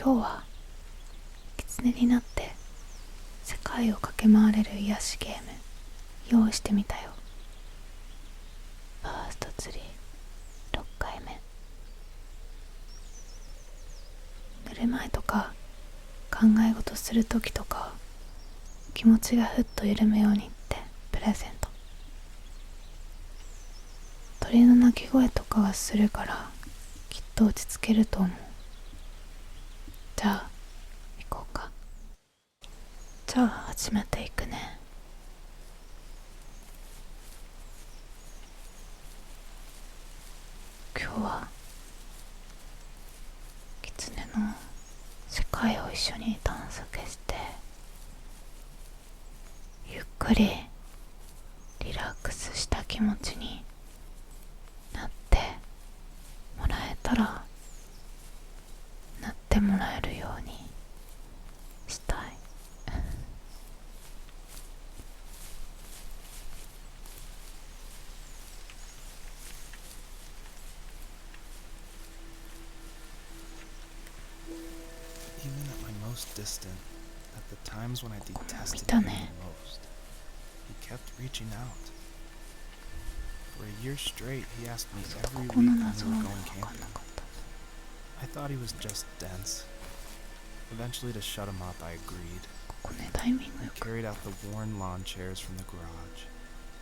今日はきつねになって世界を駆け回れる癒しゲーム用意してみたよ。ファーストツリー6回目。寝る前とか考え事するときとか気持ちがふっと緩むようにってプレゼント。鳥の鳴き声とかはするからきっと落ち着けると思う。じゃあ行こうか。じゃあ始めていくね。今日はキツネの世界を一緒に探索してゆっくりリラックスした気持ちになってもらえたらなってもらえるようにしたい。Even at my most distant, at the times when I detested him the most, he kept reaching out. For a year straight, he asked me every week when we were going camping. I thought he was just dense. Eventually, to shut him up, I agreed. I carried out the worn lawn chairs from the garage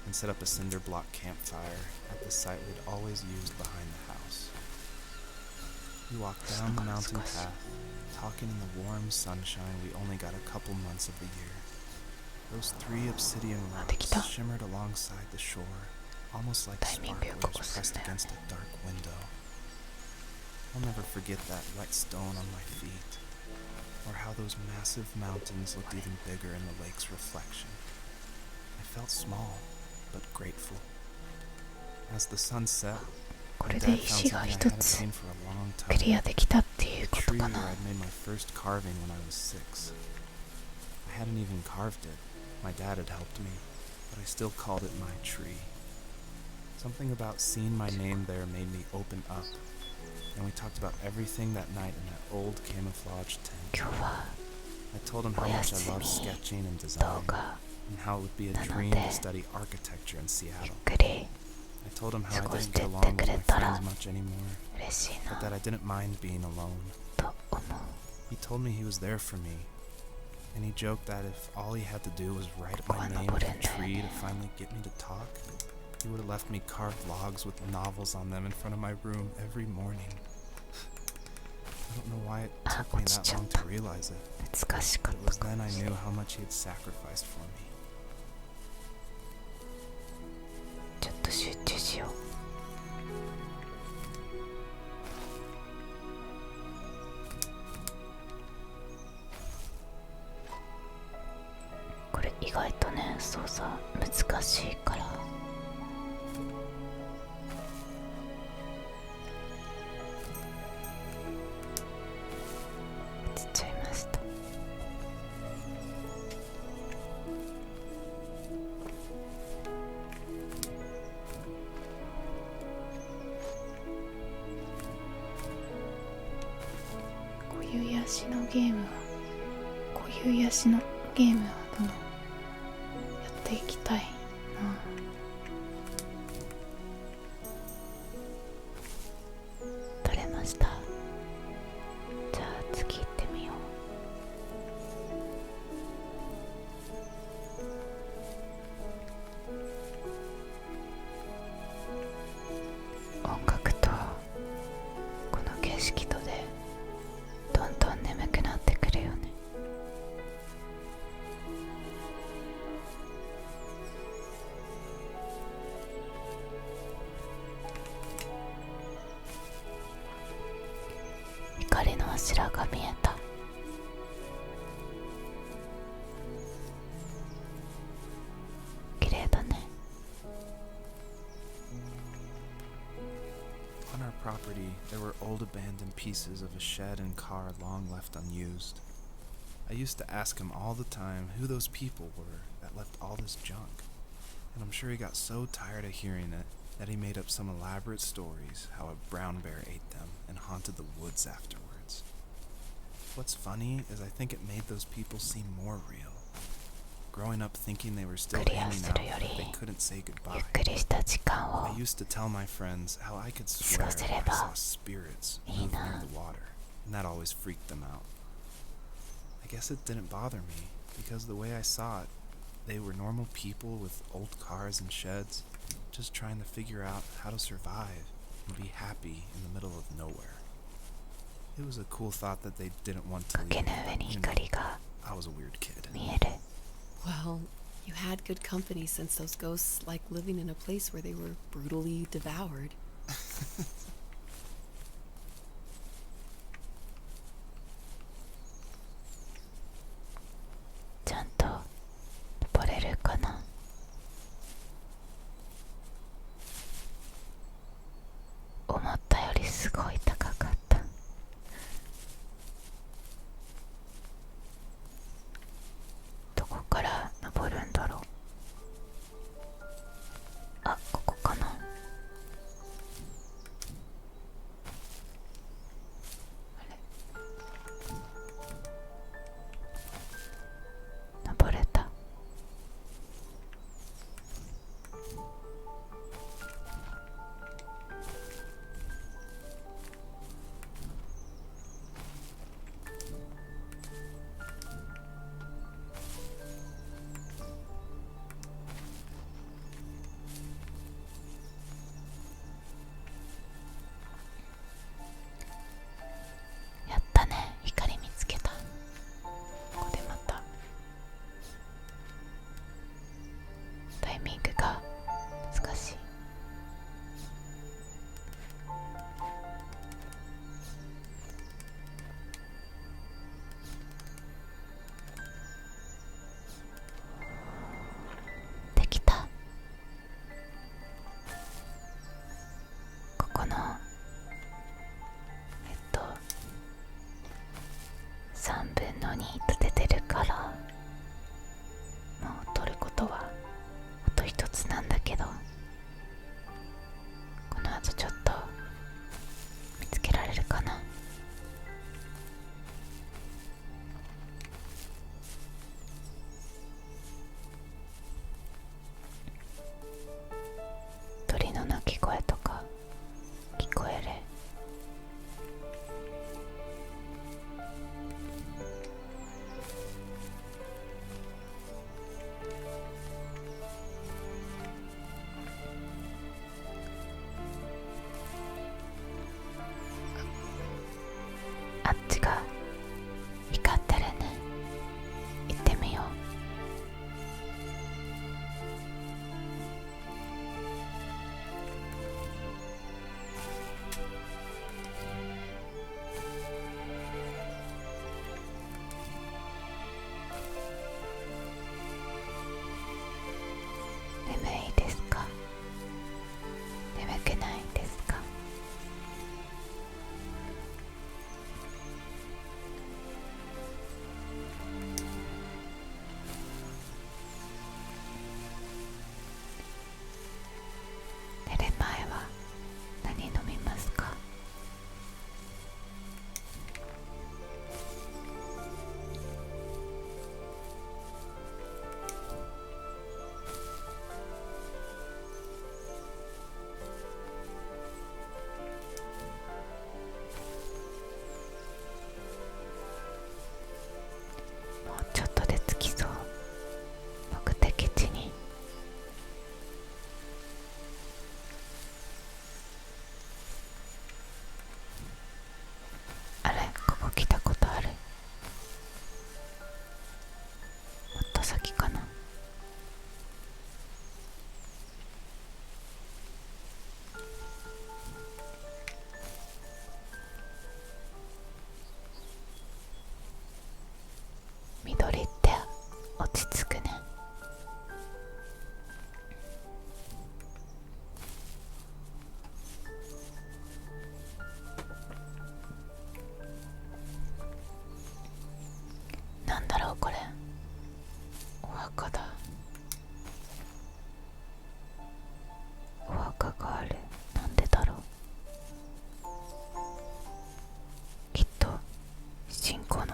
and set up a cinder block campfire at the site we'd always used behind the house. We walked down the mountain path, talking in the warm sunshine we only got a couple months of the year. Those 3 obsidian rocks shimmered alongside the shore, almost like sparklers pressed against a dark window. I'll never forget that white stone on my feet, or how those massive mountains looked even bigger in the lake's reflection. I felt small, but grateful. As the sun set, これで石が一つクリアできたっていうことかな。 I made my first carving when I was 6. I hadn't even carved it. My dad had helped me, but I still called it my tree. Something about seeing my name there made me open up, and we talked about everything that night in that old camouflage tent. I told him how much I loved sketching and design, and how it would be a dream to study architecture in Seattle. I told him how I didn't get along with my friends much anymore, but that I didn't mind being alone. He told me he was there for me, and he joked that if all he had to do was write my name on a tree to finally get me to talk, he would have left me carved logs with novels on them in front of my room every morning. I don't know why it took me that long to realize it. It was then I knew how much he had sacrificed for me. ちょっと集中しよう。これ意外とね操作難しいから映っちゃいました。こういう癒しのゲームはどのやっていきたいな。撮れました。じゃあ次行ってみよう。音楽とこの景色とでどんどん眠くなってくるよね。光の柱が見えた。綺麗だね。On our property, there were old abandoned pieces of a shed and car long left unused. I used to ask him all the time who those people were that left all this junk, and I'm sure he got so tired of hearing it that he made up some elaborate stories how a brown bear ate them and haunted the woods afterwards. What's funny is I think it made those people seem more real. Growing up thinking they were still クリア hanging す out, るより but they couldn't say ゆっ goodbye. くりした時間 I を used to tell my friends how I could swear 過ごせれ I ば saw spirits いい move な。 near the water, and that always freaked them out. I guess it didn't bother me, because the way I saw it, they were normal people with old cars and sheds, just trying to figure out how to survive and be happy in the middle of nowhere. It was a cool thought that they didn't want to 崖 leave. の上に You know, 光が I was a weird kid. 見える。 Well, you had good company since those ghosts like living in a place where they were brutally devoured. ちゃんと登れるかな。思ったよりすごい高かった。どこから登るんだろう。あ、ここかな。あれ、登れた。やったね、光見つけた。ここでまたタイミングが難しい。できた。ここの3分の2と出てるから、もう取ることはあと一つなんだけど、この後ちょっと見つけられるかな。鳥の鳴き声とか聞こえる。あっちが光ってるね。行ってみよう。眠いですか？眠くないですか？寝る前は何飲みますか？もうちょっとで着きそう。目的地に。あれ、ここ来たことある。もっと先かな。緑って落ち着くね。なんだろうこれ。お墓だ。お墓がある。なんでだろう。きっと信仰の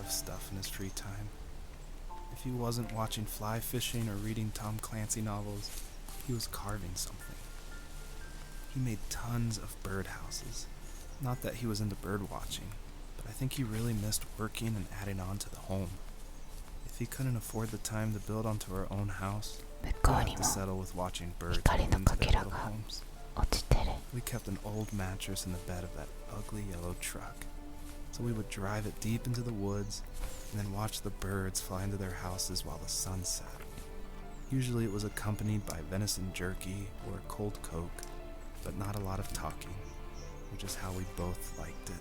of stuff in his free time. If he wasn't watching fly fishing or reading Tom Clancy novels, he was carving something. He made tons of birdhouses. Not that he was into bird watching, but I think he really missed working and adding on to the home. If he couldn't afford the time to build onto our own house, we'd have to settle with watching birds move into their little homes. We kept an old mattress in the bed of that ugly yellow truck, so we would drive it deep into the woods and then watch the birds fly into their houses while the sun set. Usually it was accompanied by venison jerky or a cold Coke, but not a lot of talking, which is how we both liked it.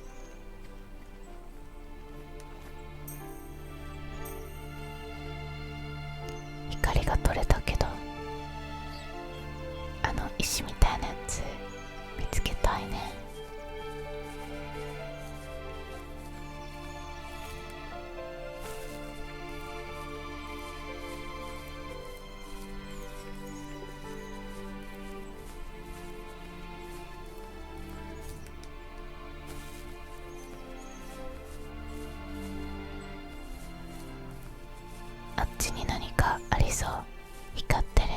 光が取れたけど、あの石みたいなやつ見つけたいね。あっちに何かありそう。光ってる。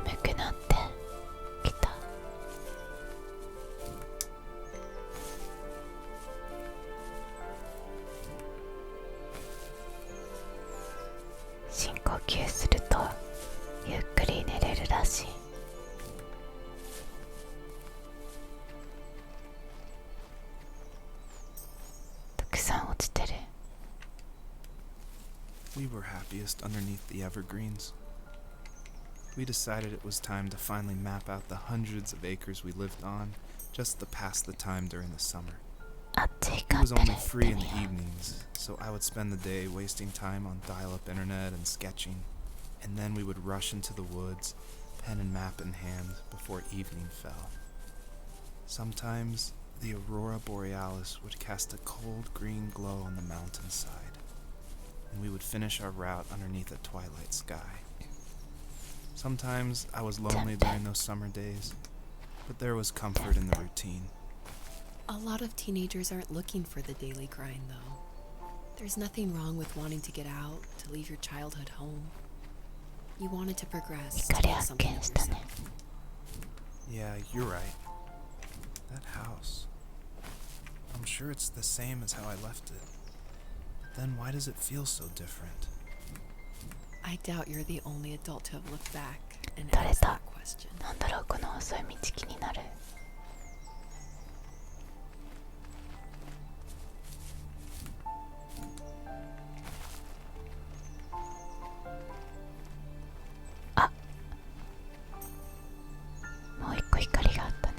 眠くなってきた。深呼吸するとゆっくり寝れるらしい。たくさん落ちてる。We were happiest underneath the evergreens. We decided it was time to finally map out the hundreds of acres we lived on just to pass the time during the summer. あっち It 光 was ってる。 only free in the evenings, so I would spend the day wasting time on dial-up internet and sketching, and then we would rush into the woods, pen and map in hand, before evening fell. Sometimes the aurora borealis would cast a cold green glow on the mountainside, and we would finish our route underneath a twilight sky. Sometimes I was lonely during those summer days, but there was comfort in the routine. A lot of teenagers aren't looking for the daily grind, though. There's nothing wrong with wanting to get out, to leave your childhood home. You wanted to progress, to 光 make 発 something 見 of したね。 yourself. Yeah, you're right. That house. I'm sure it's the same as how I left it. But then why does it feel so different? I doubt you're the only adult to have looked back and 取れ asked た。 that question. なんだろう、この細い道気になる。あ、もう一個光があったね。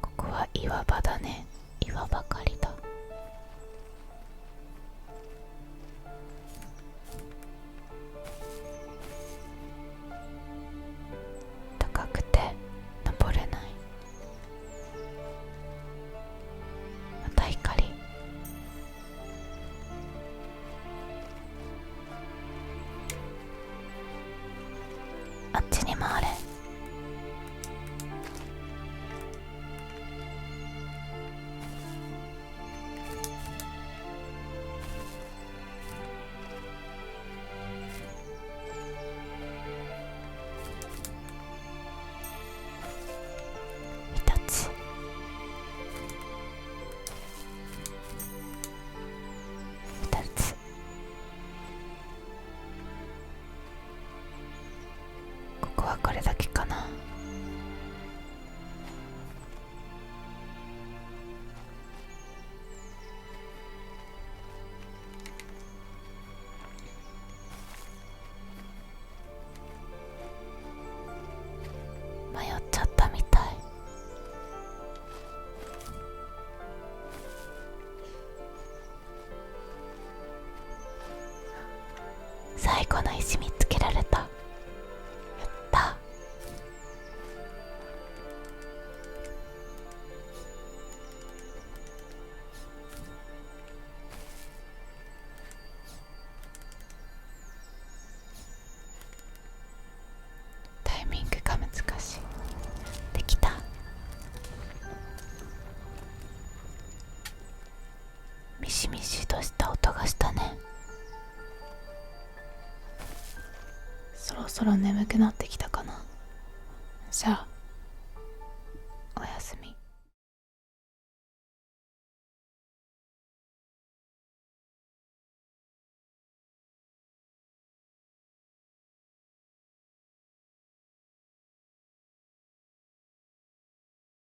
ここは岩場だね。岩ばかりだ。高くて登れない。また光。あっちに回れ。2つ。2つ。ここはこれだけかな。迷っちゃったみたい。最後の石見つけられた。やった。しとした音がしたね。そろそろ眠くなってきたかな。じゃあ